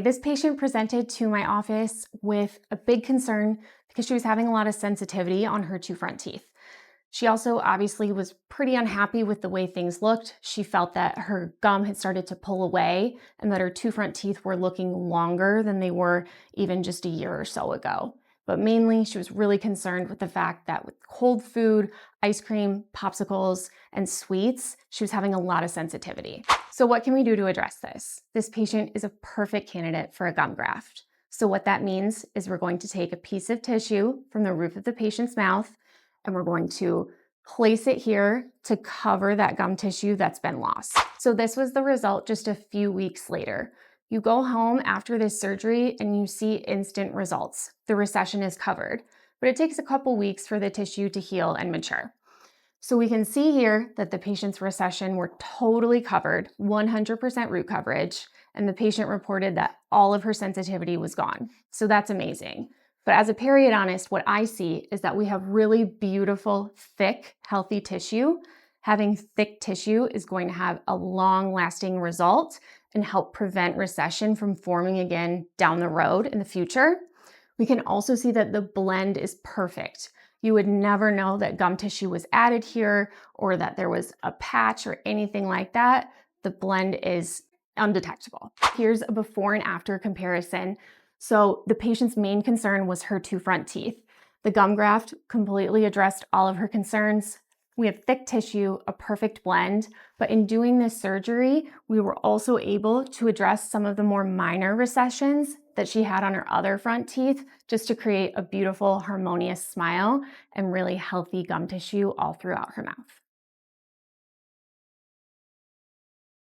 This patient presented to my office with a big concern because she was having a lot of sensitivity on her two front teeth. She also obviously was pretty unhappy with the way things looked. She felt that her gum had started to pull away and that her two front teeth were looking longer than they were even just a year or so ago. But mainly, she was really concerned with the fact that with cold food, ice cream, popsicles, and sweets, she was having a lot of sensitivity. So what can we do to address this? This patient is a perfect candidate for a gum graft. So what that means is we're going to take a piece of tissue from the roof of the patient's mouth, and we're going to place it here to cover that gum tissue that's been lost. So this was the result just a few weeks later. You go home after this surgery and you see instant results. The recession is covered, but it takes a couple weeks for the tissue to heal and mature. So we can see here that the patient's recession were totally covered, 100% root coverage, and the patient reported that all of her sensitivity was gone. So that's amazing. But as a periodontist, what I see is that we have really beautiful, thick, healthy tissue. Having thick tissue is going to have a long-lasting result and help prevent recession from forming again down the road in the future. We can also see that the blend is perfect. You would never know that gum tissue was added here or that there was a patch or anything like that. The blend is undetectable. Here's a before and after comparison. So the patient's main concern was her two front teeth. The gum graft completely addressed all of her concerns. We have thick tissue, a perfect blend, but in doing this surgery, we were also able to address some of the more minor recessions that she had on her other front teeth, just to create a beautiful, harmonious smile and really healthy gum tissue all throughout her mouth.